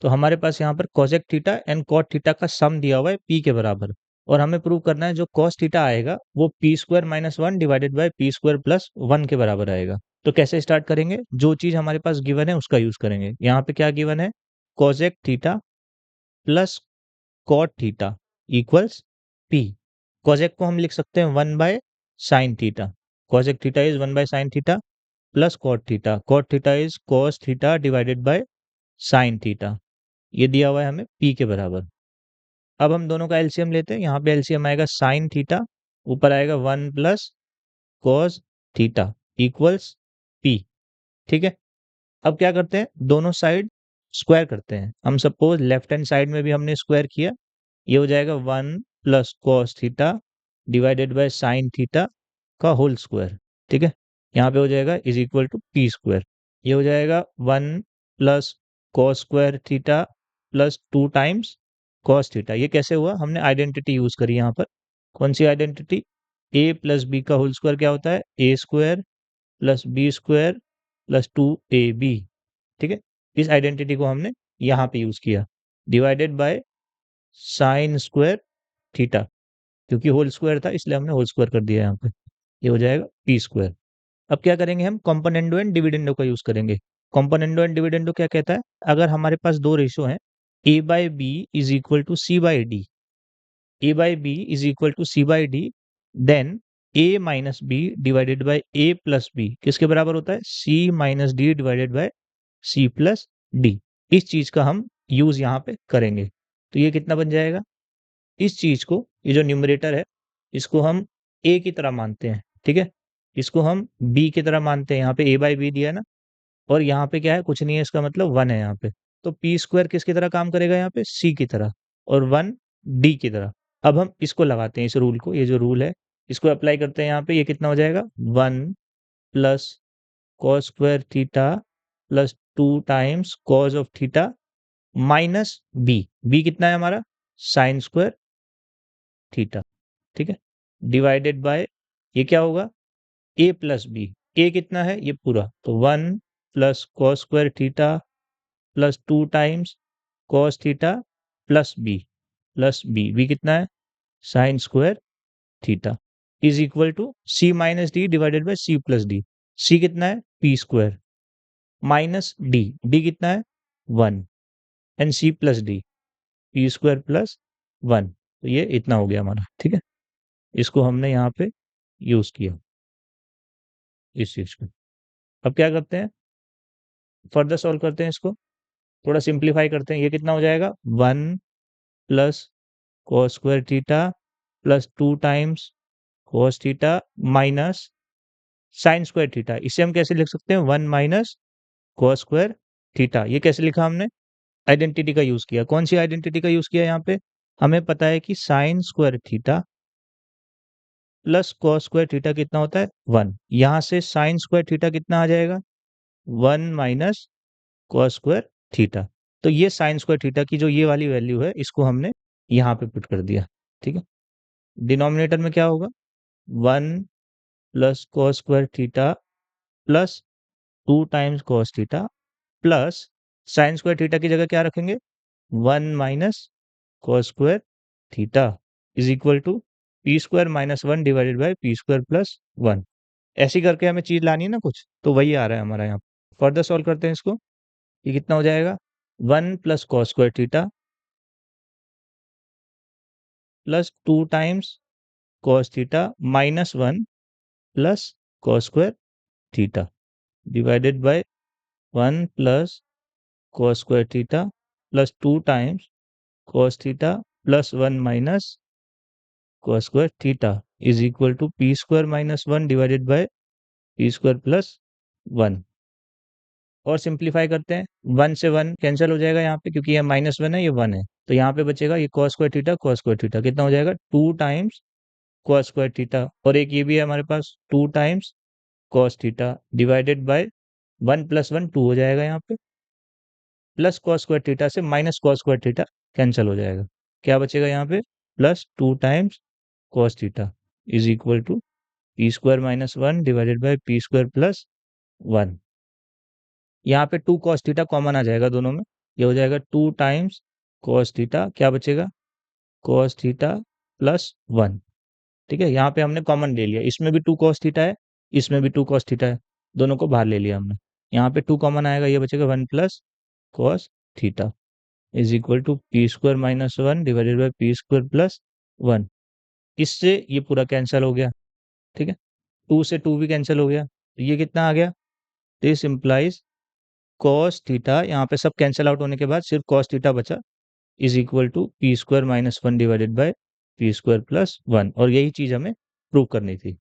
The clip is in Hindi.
तो हमारे पास यहाँ पर cosec theta and cot theta का सम दिया हुआ है p के बराबर, और हमें प्रूव करना है जो cos थीटा आएगा वो p square minus one divided by p square plus one के बराबर आएगा। तो कैसे स्टार्ट करेंगे, जो चीज हमारे पास गिवन है उसका यूज करेंगे। यहाँ पे क्या गिवन है, cosec theta plus cot theta equals p। cosec को हम लिख सकते हैं one by sine theta, cosec theta is one by sine theta plus cot theta is cos theta divided by sine theta. ये दिया हुआ है हमें p के बराबर। अब हम दोनों का एलसीएम लेते हैं। यहाँ पे एलसीएम आएगा साइन थीटा, ऊपर आएगा one plus cos theta equals p। ठीक है, अब क्या करते हैं, दोनों साइड स्क्वायर करते हैं। हम सपोज लेफ्ट हैंड साइड में भी हमने स्क्वायर किया, ये हो जाएगा one plus cos theta divided by sine theta का होल स्क्वायर। ठीक है, यहाँ पे हो जाएगा is equal to P square. ये हो जाएगा one plus cos square theta plus two times cos theta. ये कैसे हुआ, हमने आइडेंटिटी यूज करी यहाँ पर। कौन सी आइडेंटिटी, ए प्लस बी का होल स्क्वायर क्या होता है, A square plus B square plus two A B. ठीक है, इस आइडेंटिटी को हमने यहाँ पे यूज किया, divided by sign square theta, क्योंकि होल स्क्वायर था इसलिए हमने होल स्क्वायर कर दिया यहाँ पे। ये हो जाएगा पी स्क्वायर। अब क्या करेंगे, हम कॉम्पोनेंडो एंड डिविडेंडो का यूज करेंगे। कॉम्पोनेंडो एंड डिविडेंडो क्या कहता है, अगर हमारे पास दो रेशो हैं, a by b is equal to c by d, a by b is equal to c by d, then a minus b divided by a plus b किसके बराबर होता है, c minus d divided by c plus d. इस चीज का हम यूज यहाँ पे करेंगे। तो ये कितना बन जाएगा, इस चीज को, ये जो न्यूमरेटर है इसको हम ए की तरह मानते हैं। ठीक है, इसको हम बी की तरह मानते हैं। यहाँ पे ए बाई बी दिया है ना, और यहाँ पे क्या है, कुछ नहीं है, इसका मतलब वन है यहाँ पे। तो पी स्क्वायर किसकी तरह काम करेगा, यहाँ पे सी की तरह, और वन डी की तरह। अब हम इसको लगाते हैं, इस रूल को, ये जो रूल है इसको अप्लाई करते हैं यहाँ पे। ये कितना हो जाएगा, one plus cos square theta plus two times cos of theta minus B, B कितना है हमारा, साइन स्क्वायर थीटा। ठीक है, डिवाइडेड बाय, ये क्या होगा, ए प्लस बी, ए कितना है ये पूरा, तो one plus cos square theta plus two times cos theta plus b, B कितना है, sine square theta is equal to c minus d divided by c plus d. C कितना है, p square minus d, d कितना है, one, and c plus d, p square plus one. तो ये इतना हो गया हमारा। ठीक है, इसको हमने यहाँ पे यूज किया, इस चीज को। अब क्या करते हैं, फर्दर सॉल्व करते हैं इसको, थोड़ा सिंप्लीफाई करते हैं। ये कितना हो जाएगा, one plus cos square theta plus two times cos theta minus sign square theta. इसे हम कैसे लिख सकते हैं, one minus cos square theta. ये कैसे लिखा हमने, आइडेंटिटी का यूज किया। कौन सी आइडेंटिटी का यूज किया, यहाँ पे हमें पता है कि sign square theta plus cos square theta कितना होता है, वन। यहां से साइन स्क्वायर थीटा कितना आ जाएगा, one minus cos square theta. तो ये साइन स्क्वायर थीटा की जो ये वाली वैल्यू है इसको हमने यहाँ पे पुट कर दिया। ठीक है, डिनोमिनेटर में क्या होगा, one plus cos square theta plus two times cos theta plus sine square theta की जगह क्या रखेंगे, one minus cos square theta is equal to P square minus one divided by P square plus one. ऐसी करके हमें चीज लानी है ना कुछ, तो वही आ रहा है हमारा यहाँ। फर्दर सॉल्व करते हैं इसको। ये कितना हो जाएगा, one plus cos square theta plus two times cos theta minus one plus cos square theta divided by one plus cos square theta plus two times cos theta plus one minus cos square theta is equal to P square minus one divided by P square plus one. और सिंप्लीफाई करते हैं, वन से वन कैंसिल हो जाएगा यहाँ पे, क्योंकि ये माइनस वन है ये वन है, तो यहाँ पे बचेगा ये कॉस स्क्वायर थीटा कितना हो जाएगा, two times cos square theta, और एक ये भी है हमारे पास two times cos theta divided by one plus one two हो जाएगा यहाँ पे, प्लस कॉस स्क्वायर थीटा से minus cos square theta cancel हो जाएगा। क्या बचेगा यहाँ पे, plus two times cos theta is equal to P square minus one divided by P square plus one. यहाँ पे टू कॉस थीटा कॉमन आ जाएगा दोनों में, ये हो जाएगा 2 टाइम्स कॉस थीटा, क्या बचेगा कॉस थीटा प्लस 1। ठीक है, यहाँ पे हमने कॉमन ले लिया, इसमें भी 2 कॉस थीटा है, इसमें भी 2 कॉस थीटा है, दोनों को बाहर ले लिया हमने। यहाँ पे 2 कॉमन आएगा, ये बचेगा 1 plus cos theta is equal to P square minus 1 divided by P square plus 1। इससे ये पूरा कैंसिल हो गया। ठीक है, 2 से 2 भी कैंसिल हो गया, तो ये कितना आ गया, दिस इम्प्लाइज कॉस थीटा, यहाँ पे सब कैंसिल आउट होने के बाद सिर्फ कॉस थीटा बचा, is equal to P square minus 1 divided by P square plus 1। और यही चीज हमें प्रूव करनी थी।